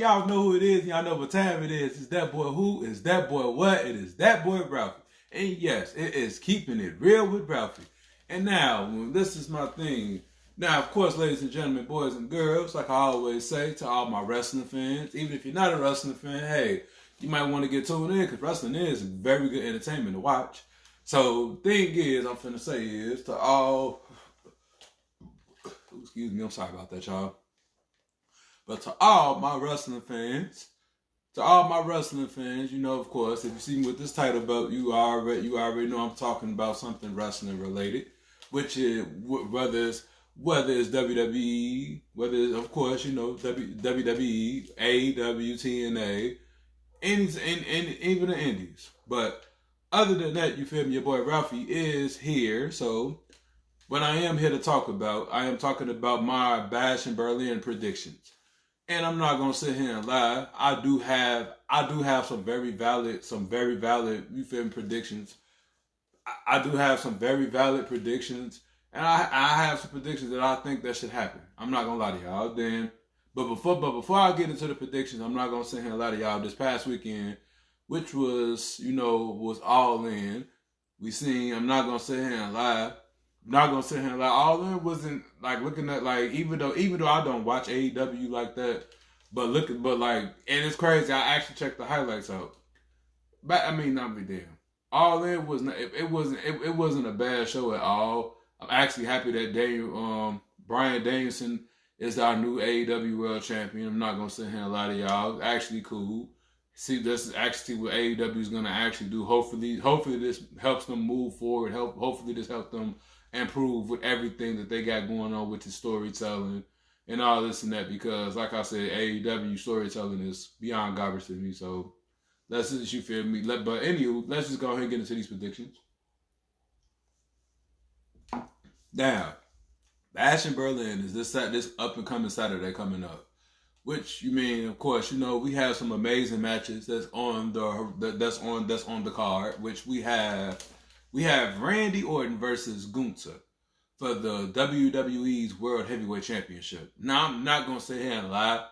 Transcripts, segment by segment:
y'all know who it is. Y'all know what time it is. It's that boy who? It's that boy what? It is that boy Ralphie. And yes, it is keeping it real with Ralphie. And now, this is my thing. Now, of course, ladies and gentlemen, boys and girls, like I always say to all my wrestling fans, even if you're not a wrestling fan, hey, you might want to get tuned in because wrestling is very good entertainment to watch. So, thing is, I'm finna say is to all, excuse me, I'm sorry about that, y'all. But to all my wrestling fans, you know, of course, if you see me with this title belt, you already know I'm talking about something wrestling related, which is whether it's WWE, whether it's, of course, you know, WWE, AEW, TNA, and even the Indies. But other than that, you feel me, your boy Ralphie is here. So what I am here to talk about, I am talking about my Bash in Berlin predictions. And I'm not gonna sit here and lie. I do have some very valid, you feel me, predictions. I do have some very valid predictions. And I have some predictions that I think that should happen. I'm not gonna lie to y'all. But before I get into the predictions, I'm not gonna sit here and lie to y'all. This past weekend, which was, you know, was All In. We seen. I'm not gonna sit here and lie. All In wasn't like looking at like even though I don't watch AEW like that, but like, and it's crazy. I actually checked the highlights out. But I mean, not be damn. All In was not, it wasn't a bad show at all. I'm actually happy that Bryan Danielson is our new AEW World Champion. I'm not gonna sit here and lie to y'all. It's actually cool. See, this is actually what AEW is gonna actually do. Hopefully this helps them move forward. Hopefully this helps them improve with everything that they got going on with the storytelling and all this and that. Because, like I said, AEW storytelling is beyond garbage to me. So let's just, you feel me. But anyway, let's just go ahead and get into these predictions. Now, Bash in Berlin is this up and coming Saturday coming up. Which, you mean, of course, you know, we have some amazing matches that's on the card. Which we have Randy Orton versus Gunther for the WWE's World Heavyweight Championship. Now, I'm not gonna sit here and lie.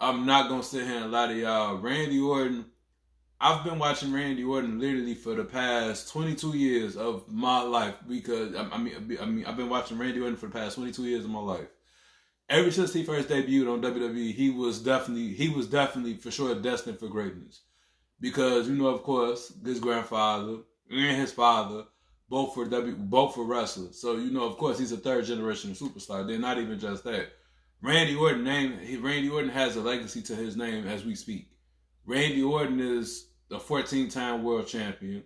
To y'all. Randy Orton. I've been watching Randy Orton literally for the past 22 years of my life because I mean I've been watching Randy Orton for the past 22 years of my life. Ever since he first debuted on WWE, he was definitely for sure destined for greatness. Because, you know, of course, his grandfather and his father both were wrestlers. So, you know, of course, he's a third generation superstar. Then not even just that. Randy Orton has a legacy to his name as we speak. Randy Orton is a 14-time world champion.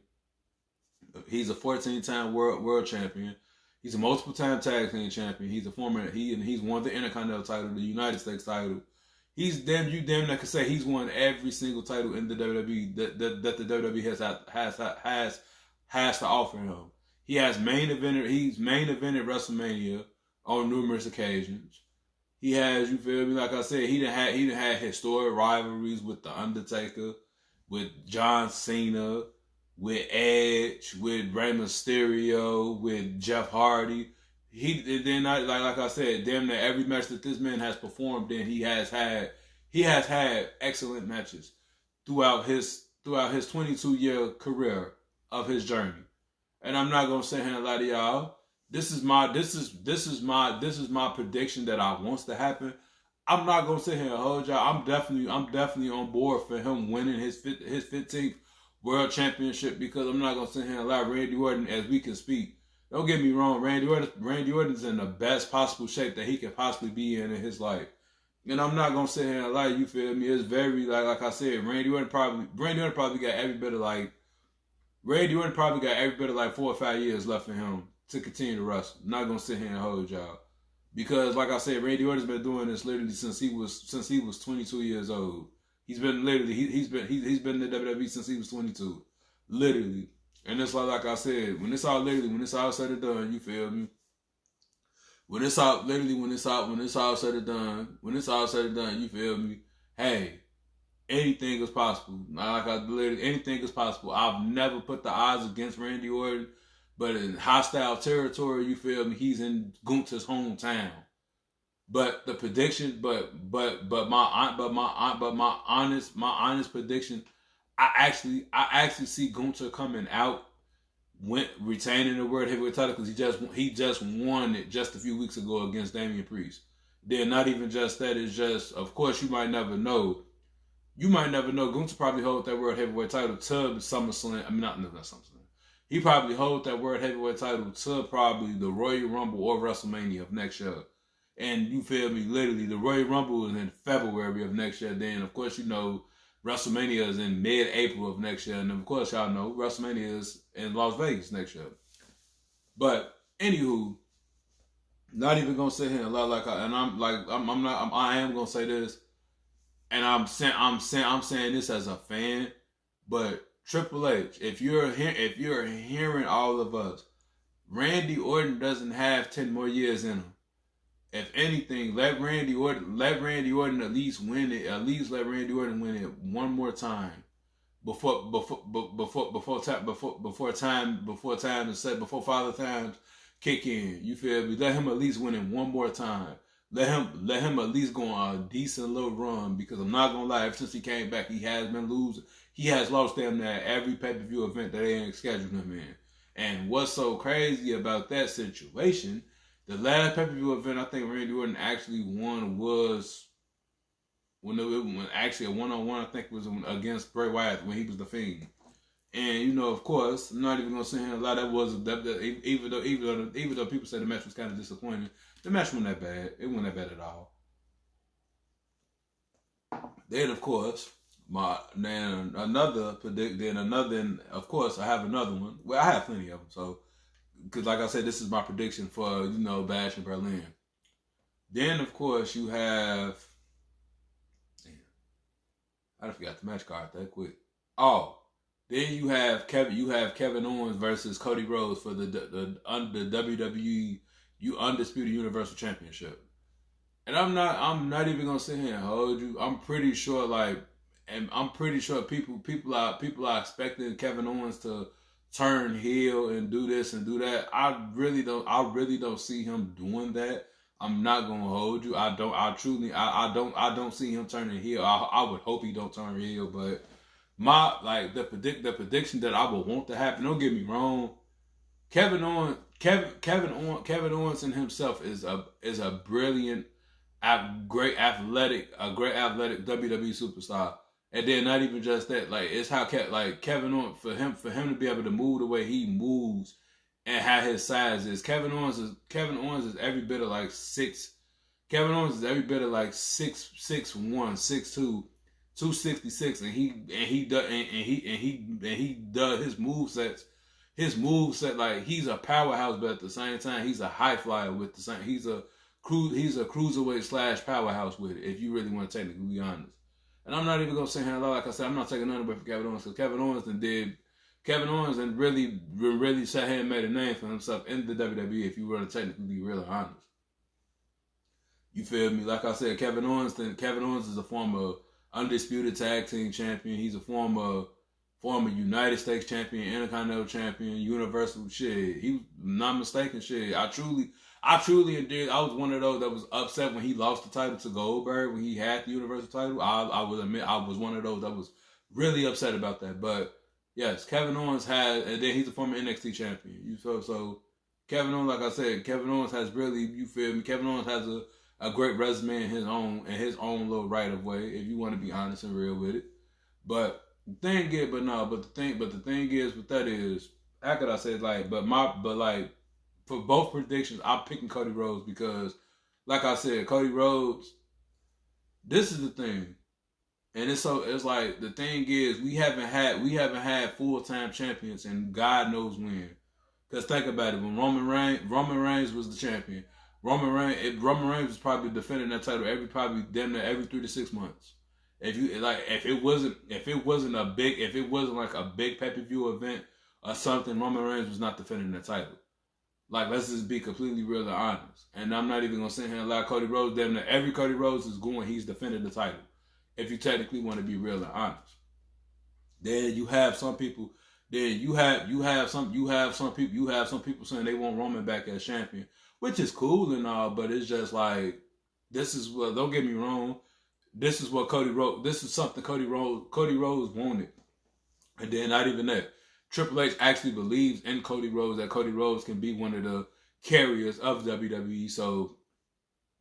He's a 14-time world champion. He's a multiple-time tag team champion. He's he's won the Intercontinental title, the United States title. You damn near could say he's won every single title in the WWE that the WWE has to offer him. He's main evented WrestleMania on numerous occasions. He has, you feel me? Like I said, he done had historic rivalries with The Undertaker, with John Cena, with Edge, with Rey Mysterio, with Jeff Hardy. Like I said, damn near every match that this man has performed in, he has had excellent matches throughout his 22-year career of his journey. And I'm not gonna sit here and lie to y'all. This is my prediction that I wants to happen. I'm not gonna sit here and hold y'all. I'm definitely on board for him winning his 15th World Championship because I'm not gonna sit here and lie. Randy Orton, as we can speak, don't get me wrong. Randy Orton's in the best possible shape that he could possibly be in his life. And I'm not gonna sit here and lie. You feel me? It's very like I said. Randy Orton probably got every bit of like 4 or 5 years left in him to continue to wrestle. I'm not gonna sit here and hold y'all because, like I said, Randy Orton's been doing this literally since he was 22 years old. He's been in the WWE since he was 22, literally. And it's like I said, when it's all said and done, you feel me? When it's all said and done, you feel me? Hey, anything is possible. Anything is possible. I've never put the odds against Randy Orton. But in hostile territory, you feel me? He's in Gunther's hometown. But the prediction, my honest prediction, I actually see Gunther coming out, retaining the world heavyweight title because he just won it just a few weeks ago against Damian Priest. Then not even just that, it's just, of course, you might never know. Gunther probably hold that world heavyweight title to SummerSlam. I mean, not SummerSlam. He probably hold that world heavyweight title to probably the Royal Rumble or WrestleMania of next year. And you feel me? Literally, the Royal Rumble is in February of next year. Then, of course, WrestleMania is in mid-April of next year. And, of course, y'all know WrestleMania is in Las Vegas next year. But, anywho, not even going to sit here and lie I am going to say this. And I'm saying this as a fan. But Triple H, if you're hearing all of us, Randy Orton doesn't have 10 more years in him. If anything, let Randy Orton at least win it. At least let Randy Orton win it one more time before Father Times kick in. You feel me? Let him at least win it one more time. Let him at least go on a decent little run, because I'm not gonna lie, ever since he came back, he has been losing. He has lost damn near every pay-per-view event that they ain't scheduled him in. And what's so crazy about that situation? The last pay-per-view event I think Randy Orton actually won was when actually a one-on-one, I think it was against Bray Wyatt when he was the Fiend. And of course, I'm not even gonna sit here and lie. That was even though people say the match was kind of disappointing, the match wasn't that bad. It wasn't that bad at all. Then of course, of course I have another one. Well, I have plenty of them, so. Because, like I said, this is my prediction for, Bash in Berlin. Then, of course, you have... Damn. I forgot the match card that quick. Oh. Then you have Kevin Owens versus Cody Rhodes for the WWE Undisputed Universal Championship. And I'm not even going to sit here and hold you. I'm pretty sure, people are expecting Kevin Owens to turn heel and do this and do that. I really don't see him doing that. I'm not gonna hold you. I don't see him turning heel. I would hope he don't turn heel, but the prediction that I would want to happen. Don't get me wrong. Kevin Owens in himself is a brilliant, great athletic WWE superstar. And then not even just that, it's how Kevin Owens, for him to be able to move the way he moves and how his size is. Kevin Owens is every bit of 6. Kevin Owens is every bit of 6'1", 6'2", 266, and he does his movesets. His moveset, he's a powerhouse, but at the same time he's a high flyer with the same. He's a cruiserweight / powerhouse with it. If you really want to technically be honest. And I'm not even going to say here, like I said, I'm not taking nothing away from Kevin Owens, because Kevin Owens really sat here and made a name for himself in the WWE, if you were to technically be really honest. You feel me? Like I said, Kevin Owens is a former Undisputed Tag Team Champion. He's a former United States Champion, Intercontinental Champion, Universal shit. He was not mistaken shit. I truly did. I was one of those that was upset when he lost the title to Goldberg when he had the Universal title. I will admit I was one of those that was really upset about that. But yes, Kevin Owens and then he's a former NXT champion. So Kevin Owens, like I said, Kevin Owens has really, you feel me? Kevin Owens has a great resume in his own little right of way, if you want to be honest and real with it. But the thing is with that is, how could I say for both predictions, I'm picking Cody Rhodes because, like I said, Cody Rhodes, this is the thing. And the thing is, we haven't had full-time champions and God knows when. Because think about it, when Roman Reigns was the champion, Roman Reigns was probably defending that title every 3 to 6 months. If it wasn't a big pay-per-view event or something, Roman Reigns was not defending that title. Let's just be completely real and honest. And I'm not even going to sit here and lie. Cody Rhodes, every Cody Rhodes is going, he's defending the title. If you technically want to be real and honest. Then you have some people, you have some people saying they want Roman back as champion, which is cool and all, but it's just This is what. Don't get me wrong. This is what Cody Rhodes. This is something Cody Rhodes wanted, and then not even that. Triple H actually believes in Cody Rhodes, that Cody Rhodes can be one of the carriers of WWE. So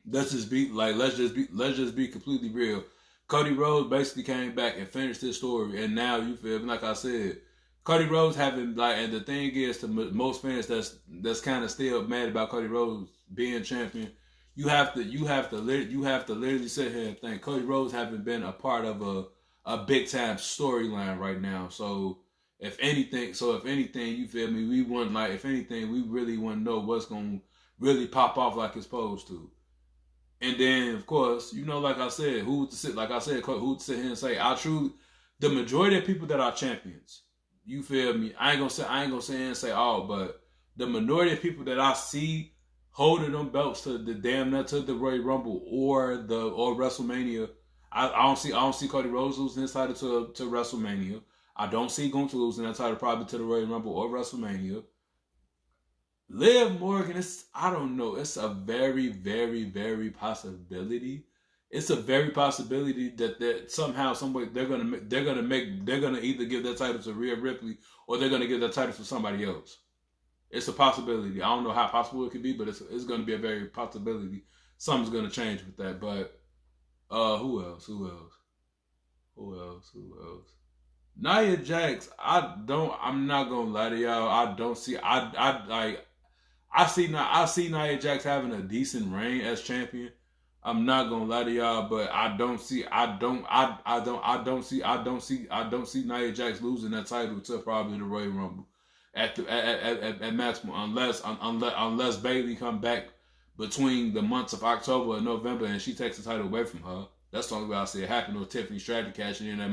let's just be completely real. Cody Rhodes basically came back and finished his story, and now you feel like I said, Cody Rhodes having like, and the thing is, to most fans that's kind of still mad about Cody Rhodes being champion, you have to literally sit here and think Cody Rhodes haven't been a part of a big time storyline right now. So if anything, you feel me, we want, like, if anything, we really want to know what's gonna really pop off like it's supposed to. And then, of course, like I said, who to sit here and say, the majority of people that are champions, you feel me? I ain't gonna say and say all, but the minority of people that I see holding them belts to the Royal Rumble or WrestleMania, I don't see Cody Rhodes losing his title to WrestleMania. I don't see Gunther losing that title probably to the Royal Rumble or WrestleMania. Liv Morgan, I don't know. It's a very, very, very possibility. It's a very possibility that somehow, somebody, they're gonna either give that title to Rhea Ripley or they're gonna give that title to somebody else. It's a possibility. I don't know how possible it could be, but it's gonna be a very possibility. Something's gonna change with that. But who else? Nia Jax, I'm not gonna lie to y'all. I see Nia Jax having a decent reign as champion. I'm not gonna lie to y'all, but I don't see Nia Jax losing that title to probably the Royal Rumble at maximum, unless Bayley come back between the months of October and November and she takes the title away from her. That's the only way I see it happen. Or Tiffany Stratton cashing in that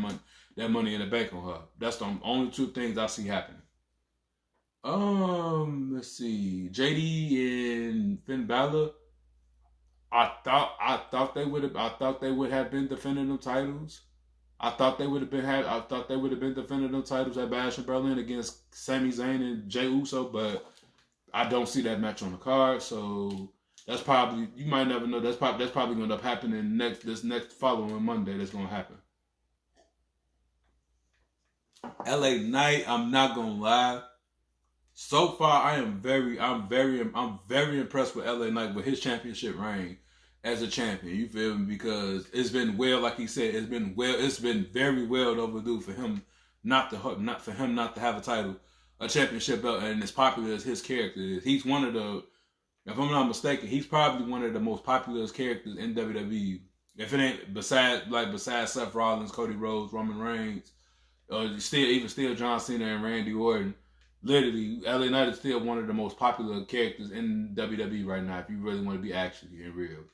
money in the bank on her. That's the only two things I see happening. Let's see. JD and Finn Balor. I thought they would have been defending them titles. I thought they would have been defending them titles at Bash in Berlin against Sami Zayn and Jey Uso, but I don't see that match on the card. So that's probably, you might never know. That's probably going to end up happening this next following Monday. That's going to happen. LA Knight, I'm not gonna lie. So far, I'm very impressed with LA Knight with his championship reign as a champion. You feel me? Because it's been like he said, it's been very well overdue for him not to have a championship belt, and as popular as his character is. He's one of the, if I'm not mistaken, he's probably one of the most popular characters in WWE. If it ain't besides Seth Rollins, Cody Rhodes, Roman Reigns, still John Cena and Randy Orton. Literally, LA Knight is still one of the most popular characters in WWE right now, if you really want to be actually and real.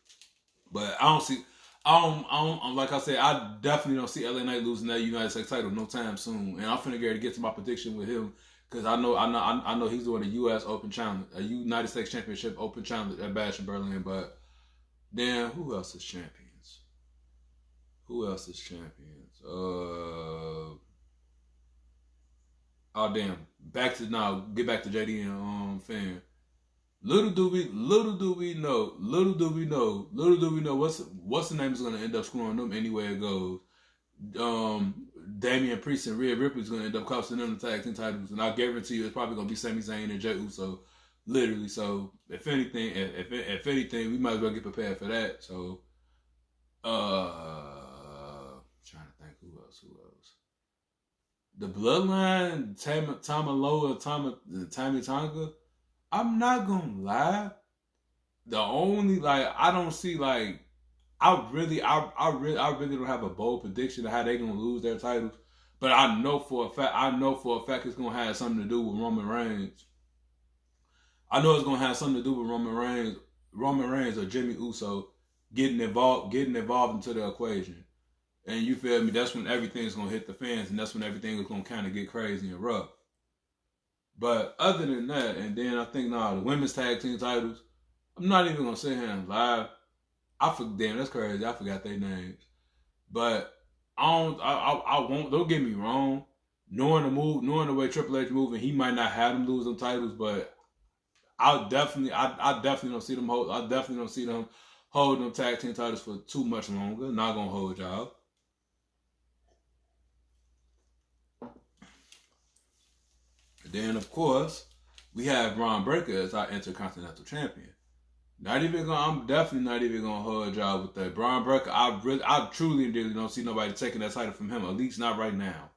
But like I said, I definitely don't see LA Knight losing that United States title no time soon. And I'm finna get to my prediction with him, because I know he's doing a U.S. Open Challenge, a United States Championship Open Challenge at Bash in Berlin. But then, who else is champions? Oh damn! Get back to JD and Finn. Little do we know what's the name is gonna end up screwing them anywhere it goes. Damian Priest and Rhea Ripley is gonna end up costing them the tag team titles, and I guarantee you it's probably gonna be Sami Zayn and Jey Uso. Literally, so if anything, we might as well get prepared for that. So, trying to think who else. The Bloodline, Tammy Tonga. I'm not gonna lie. The only I don't see I really don't have a bold prediction of how they're gonna lose their titles. But I know for a fact it's gonna have something to do with Roman Reigns. I know it's gonna have something to do with Roman Reigns or Jimmy Uso getting involved into the equation. And you feel me? That's when everything's gonna hit the fans, and that's when everything is gonna kind of get crazy and rough. But other than that, and then I think the women's tag team titles, I'm not even gonna sit here and lie. Damn, that's crazy. I forgot their names. But I won't. Don't get me wrong. Knowing the way Triple H moving, he might not have them lose them titles, but I definitely don't see them hold them tag team titles for too much longer. Not gonna hold y'all. Then of course we have Braun Breaker as our Intercontinental Champion. I'm definitely not even gonna hold y'all with that. Braun Breaker, I truly and dearly don't see nobody taking that title from him. At least not right now.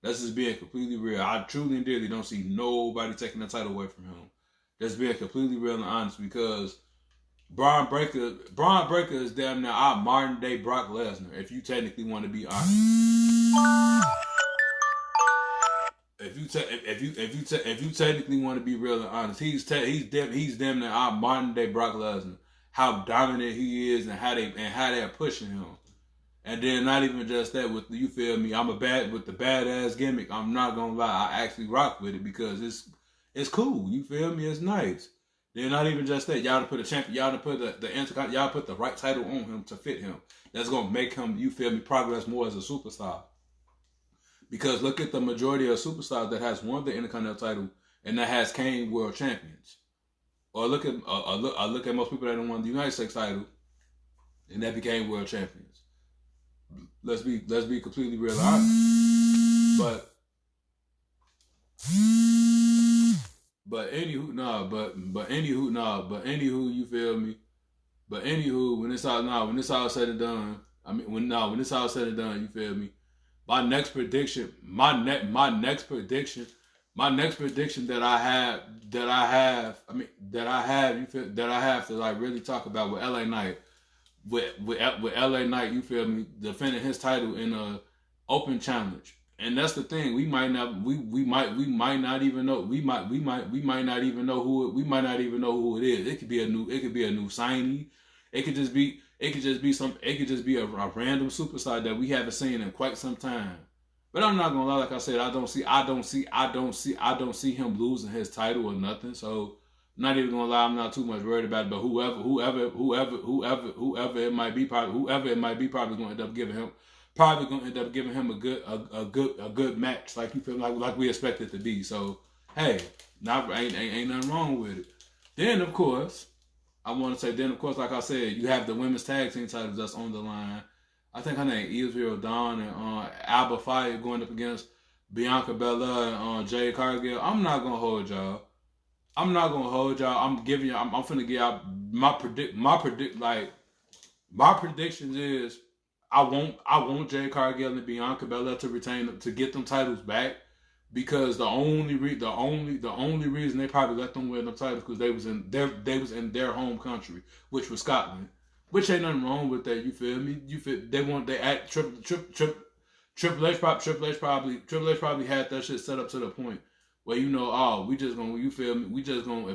That's just being completely real. I truly and dearly don't see nobody taking that title away from him. That's being completely real and honest, because Braun Breaker is damn near our modern day Brock Lesnar, if you technically want to be honest. If you technically want to be real and honest, he's damn near our modern day Brock Lesnar. How dominant he is and how they're pushing him. And then not even just that, with you feel me, with the badass gimmick. I'm not gonna lie, I actually rock with it because it's cool. You feel me? It's nice. Then not even just that, y'all to put a champion, y'all to put y'all put the right title on him to fit him. That's gonna make him, you feel me, progress more as a superstar. Because look at the majority of superstars that has won the Intercontinental title and that has came world champions. Or look at most people that have won the United States title and that became world champions. Let's be completely real honest. But anywho, you feel me? But anywho, when it's all said and done, when it's all said and done, you feel me? My next prediction that I have to like really talk about with LA Knight, with LA Knight, you feel me, defending his title in a open challenge. And that's the thing. We might not even know who it is. It could be a new signee. It could just be a random superstar that we haven't seen in quite some time. But I'm not gonna lie, like I said, I don't see him losing his title or nothing. So I'm not even gonna lie, I'm not too much worried about it. But whoever it might be, probably gonna end up giving him a good match, like you feel like we expect it to be. So hey, ain't nothing wrong with it. Then of course, like I said, you have the women's tag team titles that's on the line. I think her name Israel Dawn and Alba Fire going up against Bianca Belair and Jade Cargill. I'm not gonna hold y'all. I'm finna give y'all my predictions is I want Jade Cargill and Bianca Belair to get them titles back, because the only reason they probably let them win the titles because they was in their home country, which was Scotland. Which ain't nothing wrong with that. You feel me? Triple H probably had that shit set up to the point where if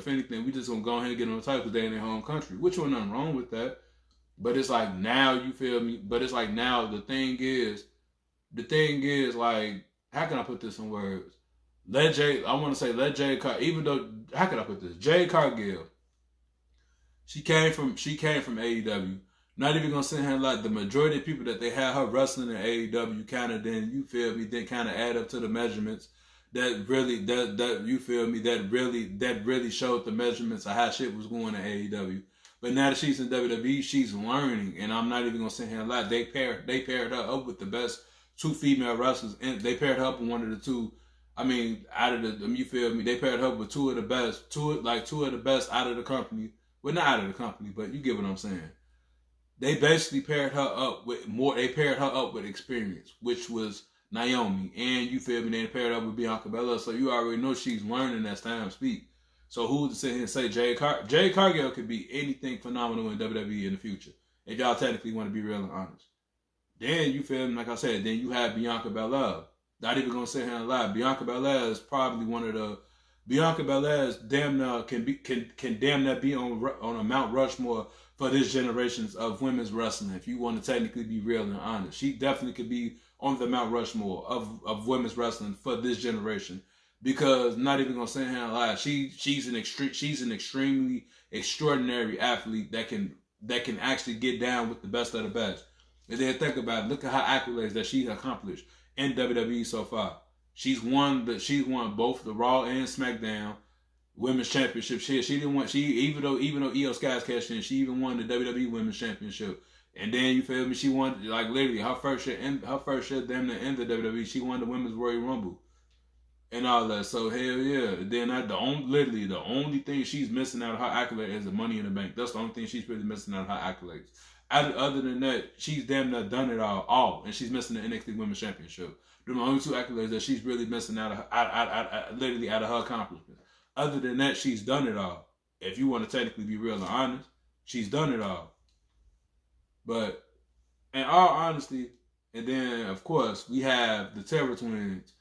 anything, we just gonna go ahead and get on the title because they in their home country. Which ain't nothing wrong with that. But it's like now, you feel me? But it's like now the thing is like, how can I put this in words? Jade Cargill, even though, how can I put this? Jade Cargill, she came from AEW. Not even gonna sit here and like the majority of people that they had her wrestling in AEW kind of then add up to the measurements that really showed the measurements of how shit was going in AEW. But now that she's in WWE, she's learning, and I'm not even gonna sit here and lie. They paired her up with the best two female wrestlers, and they paired her up with one of the two. You feel me? They paired her up with two of the best out of the company. Well, not out of the company, but you get what I'm saying. They basically paired her up with more. They paired her up with experience, which was Naomi, and you feel me? They paired her up with Bianca Belair, so you already know she's learning as time speak. So who to sit here and say Jade Cargill could be anything phenomenal in WWE in the future, if y'all technically want to be real and honest. Then you feel me? Like I said, then you have Bianca Belair. Not even gonna sit here and lie. Bianca Belair is probably one of the. Bianca Belair is damn near can damn near be on a Mount Rushmore for this generations of women's wrestling. If you want to technically be real and honest, she definitely could be on the Mount Rushmore of women's wrestling for this generation. Because not even gonna sit here and lie, she's an extremely extraordinary athlete that can actually get down with the best of the best. And then think about it, look at her accolades that she's accomplished in WWE so far. She's won both the Raw and SmackDown. women's championship. She didn't want, even though Io Sky's cashed in, she even won the WWE Women's Championship. And then, you feel me, she won, like, literally her first year damn near in the WWE, she won the Women's Royal Rumble and all that. So hell yeah. Then the only thing she's missing out of her accolade is the Money in the Bank. That's the only thing she's really missing out of her accolades. Other than that, she's damn near done it all, and she's missing the NXT Women's Championship. They're the only two accolades that she's really missing out of literally out of her accomplishments. Other than that, she's done it all. If you want to technically be real and honest, she's done it all. But in all honesty, and then of course we have the Terror Twins,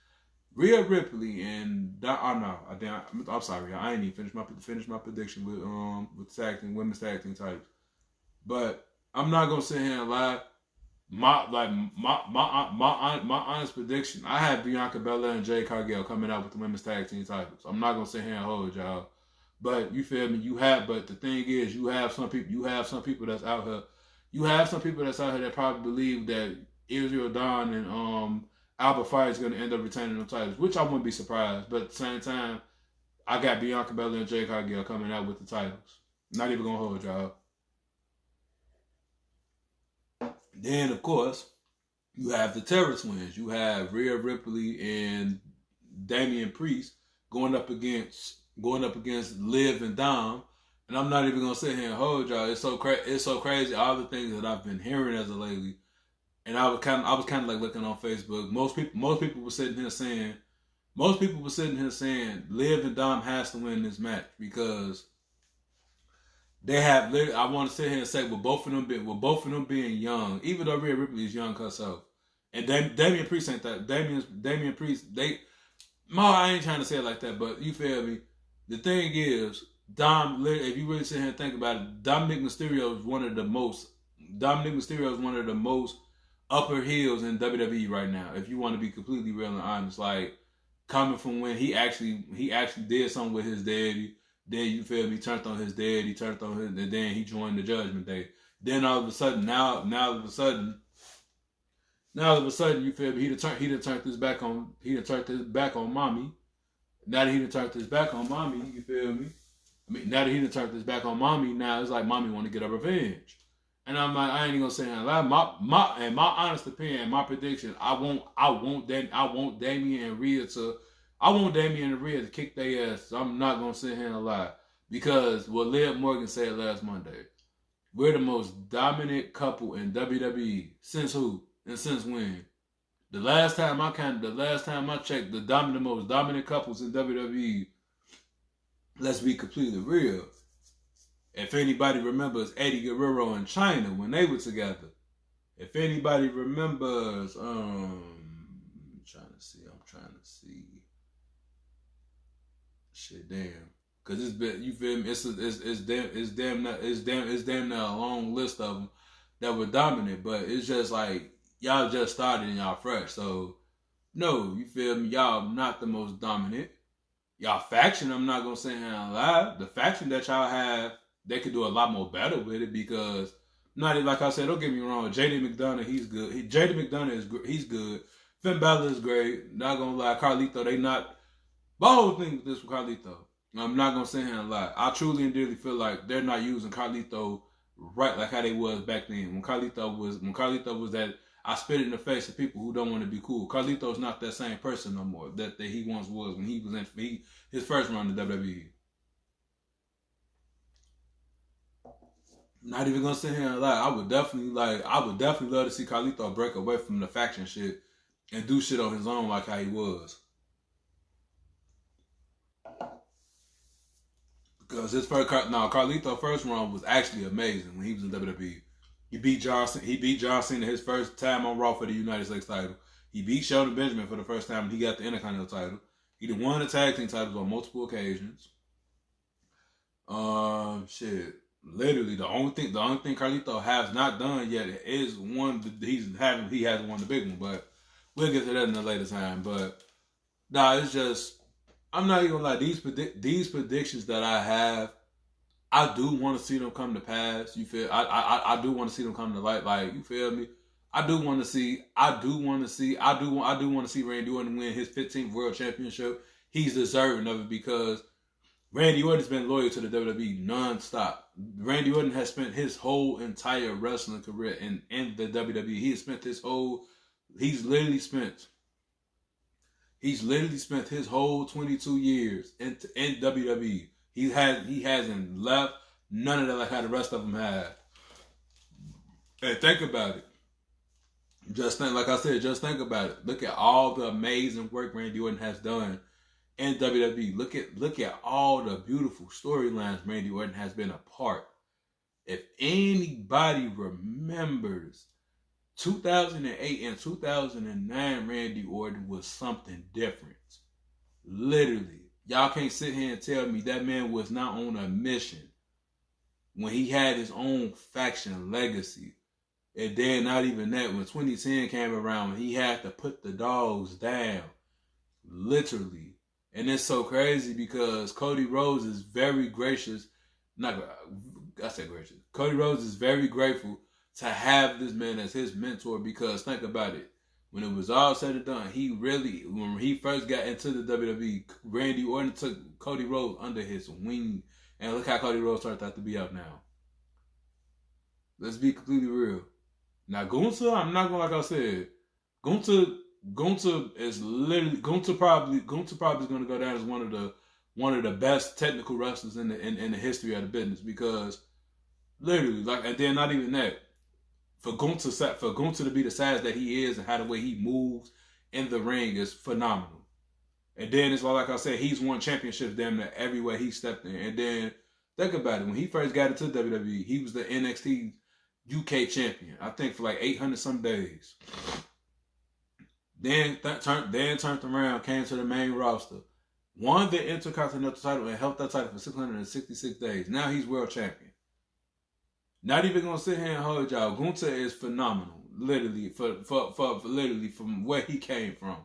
Rhea Ripley and I'm sorry, I ain't even finished my prediction with tag team, women's tag team titles. But I'm not gonna sit here and lie. My honest prediction, I have Bianca Belair and Jade Cargill coming out with the women's tag team titles. I'm not gonna sit here and hold y'all, but you feel me? But the thing is, you have some people that's out here. You have some people that's out here that probably believe that Israel Dawn and Alba Fyre is going to end up retaining them titles, which I wouldn't be surprised. But at the same time, I got Bianca Belair and Jade Cargill coming out with the titles. Not even going to hold y'all. Then, of course, you have the Terror Twins. You have Rhea Ripley and Damian Priest going up against Liv and Dom. And I'm not even gonna sit here and hold y'all. It's so crazy. All the things that I've been hearing as of lately, and I was kind of like looking on Facebook. Most people were sitting here saying, Liv and Dom has to win this match because they have. I want to sit here and say, with both of them being young, even though Rhea Ripley is young herself, and Damian Priest ain't that. Damian Priest. I ain't trying to say it like that, but you feel me. The thing is, if you really sit here and think about it, Dominic Mysterio is one of the most upper heels in WWE right now. If you want to be completely real and honest, like coming from when he actually did something with his daddy, then you feel me, turned on his daddy, and then he joined the Judgment Day. Then all of a sudden, now all of a sudden, you feel me, he done turned his back on mommy. Now that he done turned his back on mommy, you feel me? Now that he done turned his back on mommy, now it's like mommy want to get her revenge. And I'm like, I ain't even gonna say that. My honest opinion, my prediction, I want Damian and Rhea to kick their ass. I'm not gonna sit here and lie. Because what Liv Morgan said last Monday, we're the most dominant couple in WWE. Since who? And since when? The last time I checked, the most dominant couples in WWE, let's be completely real. If anybody remembers Eddie Guerrero and Chyna when they were together. If anybody remembers, I'm trying to see. Shit, damn. Cause it's been, you feel me? It's damn near a long list of them that were dominant, but it's just like y'all just started and y'all fresh. So no, you feel me? Y'all not the most dominant. Y'all faction, I'm not gonna sit here and lie. The faction that y'all have, they could do a lot more better with it because, like I said, don't get me wrong, JD McDonough, he's good. JD McDonough he's good. Finn Balor is great. Not gonna lie, Carlito, they not. My whole thing with this with Carlito, I'm not gonna sit here and lie. I truly and dearly feel like they're not using Carlito right like how they was back then. When Carlito was that, I spit it in the face of people who don't want to be cool. Carlito's not that same person no more that he once was when he was in his first run in WWE. Not even gonna sit here and lie. I would definitely love to see Carlito break away from the faction shit and do shit on his own like how he was. Because Carlito first run was actually amazing when he was in WWE. He beat John Cena his first time on Raw for the United States title. He beat Shelton Benjamin for the first time and he got the Intercontinental title. He won the tag team titles on multiple occasions. Literally the only thing Carlito has not done yet is he hasn't won the big one, but we'll get to that in a later time. But it's just, I'm not even gonna lie, these predictions that I have, I do want to see them come to pass. You feel? I do want to see them come to light. Like, you feel me? I do want to see Randy Orton win his 15th World Championship. He's deserving of it because Randy Orton's been loyal to the WWE non-stop. Randy Orton has spent his whole entire wrestling career in the WWE. He has spent he's literally spent his whole 22 years in WWE. He hasn't left none of that like how the rest of them have. And think about it. Just think about it. Look at all the amazing work Randy Orton has done in WWE. Look at all the beautiful storylines Randy Orton has been a part. If anybody remembers 2008 and 2009, Randy Orton was something different. Literally. Y'all can't sit here and tell me that man was not on a mission when he had his own faction legacy. And then not even that, when 2010 came around, he had to put the dogs down. Literally. And it's so crazy because Cody Rhodes is very gracious. Cody Rhodes is very grateful to have this man as his mentor because think about it. When it was all said and done, when he first got into the WWE, Randy Orton took Cody Rhodes under his wing. And look how Cody Rhodes turned out to be out now. Let's be completely real. Now, Gunther, I'm not going to, like I said, Gunther is literally probably is going to go down as one of the best technical wrestlers in the history of the business because literally and then not even that for Gunther to be the size that he is and how the way he moves in the ring is phenomenal. And then it's like I said, he's won championships damn near everywhere he stepped in. And then think about it, when he first got into WWE, he was the NXT UK champion, I think for like 800 some days. Then turned around, came to the main roster, won the Intercontinental title, and held that title for 666 days. Now he's world champion. Not even gonna sit here and hold y'all. Gunther is phenomenal, literally for literally from where he came from.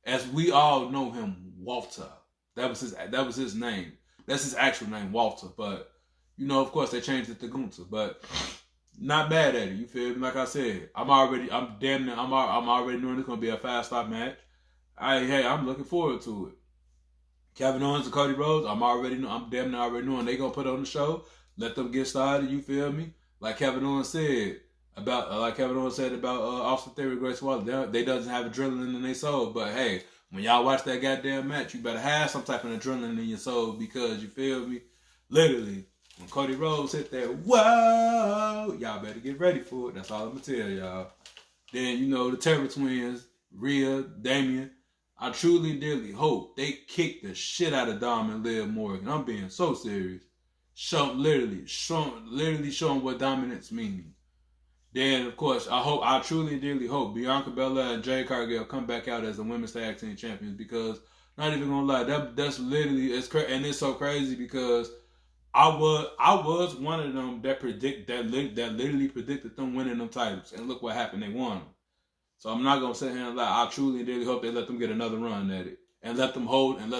As we all know him, Walter. That was his name. That's his actual name, Walter. But of course they changed it to Gunther. But not bad at it, you feel me? Like I said, I'm already knowing it's gonna be a 5-star match. I'm looking forward to it. Kevin Owens and Cody Rhodes, I'm damn near already knowing they gonna put on the show. Let them get started, you feel me? Like Kevin Owens said about Austin Theory, Grace Waller, they doesn't have adrenaline in their soul, but hey, when y'all watch that goddamn match, you better have some type of adrenaline in your soul because you feel me? Literally. When Cody Rhodes hit that, whoa, y'all better get ready for it. That's all I'm going to tell y'all. Then, the Terror Twins, Rhea, Damian, I truly and dearly hope they kick the shit out of Dom and Liv Morgan. I'm being so serious. Literally showing what dominance means. Then, of course, I truly and dearly hope Bianca Belair and Jade Cargill come back out as the Women's Tag Team Champions because, not even going to lie, that's literally, and it's so crazy because I was one of them that literally predicted them winning them titles, and look what happened. They won them. So I'm not gonna sit here and lie. I truly and really hope they let them get another run at it, and let them hold them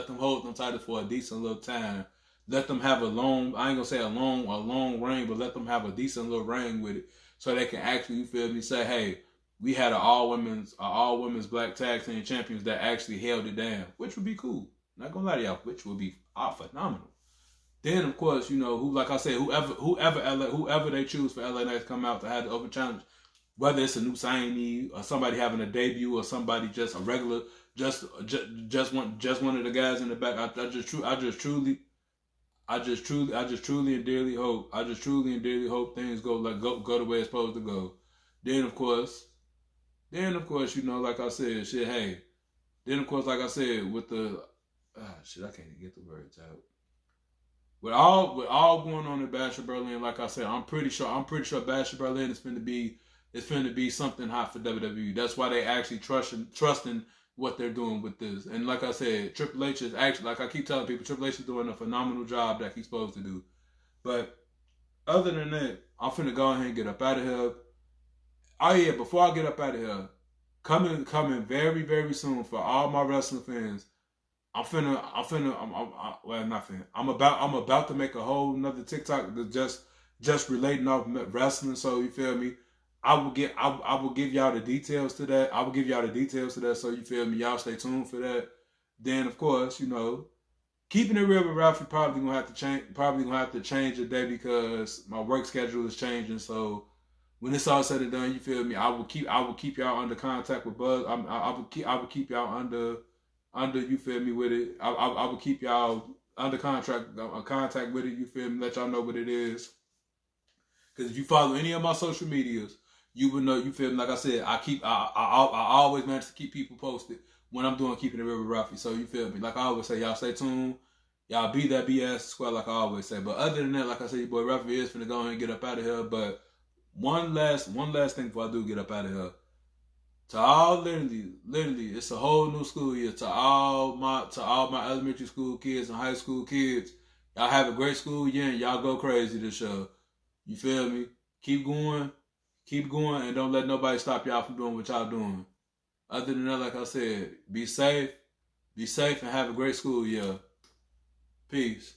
titles for a decent little time. Let them have I ain't gonna say a long reign, but let them have a decent little reign with it, so they can actually, you feel me, say, hey, we had an all women's black tag team champions that actually held it down, which would be cool. Not gonna lie to y'all, which would be phenomenal. Then, of course, like I said, whoever they choose for LA Knight to come out to have the open challenge, whether it's a new signee or somebody having a debut or somebody just a regular, just one of the guys in the back, I just truly and dearly hope things go the way it's supposed to go. Then of course, like I said, shit. Hey, then of course, like I said, with the I can't even get the words out. With all going on in Bash of Berlin, like I said, I'm pretty sure Bash of Berlin is going to be something hot for WWE. That's why they actually trusting what they're doing with this. And like I said, Triple H is actually, like I keep telling people, Triple H is doing a phenomenal job that he's supposed to do. But other than that, I'm finna go ahead and get up out of here. Oh yeah, before I get up out of here, coming very, very soon for all my wrestling fans. I'm about to make a whole nother TikTok that just relating off wrestling. So you feel me? I will give y'all the details to that. So you feel me? Y'all stay tuned for that. Then of course, keeping it real with Ralphie probably gonna have to change. Probably gonna have to change a day because my work schedule is changing. So when it's all said and done, you feel me? I will keep y'all under contact with Buzz. I would keep y'all under. You feel me with it? I would keep y'all under contact with it. You feel me? Let y'all know what it is. Because if you follow any of my social medias, you would know. You feel me? Like I said, I always manage to keep people posted when I'm doing Keeping It Real with Ralphie. So you feel me? Like I always say, y'all stay tuned. Y'all be that BS squad, like I always say. But other than that, like I said, your boy Ralphie is finna go and get up out of here. But one last thing before I do get up out of here. To all literally, it's a whole new school year. To all my elementary school kids and high school kids, y'all have a great school year and y'all go crazy this year. You feel me? Keep going, and don't let nobody stop y'all from doing what y'all doing. Other than that, like I said, be safe, and have a great school year. Peace.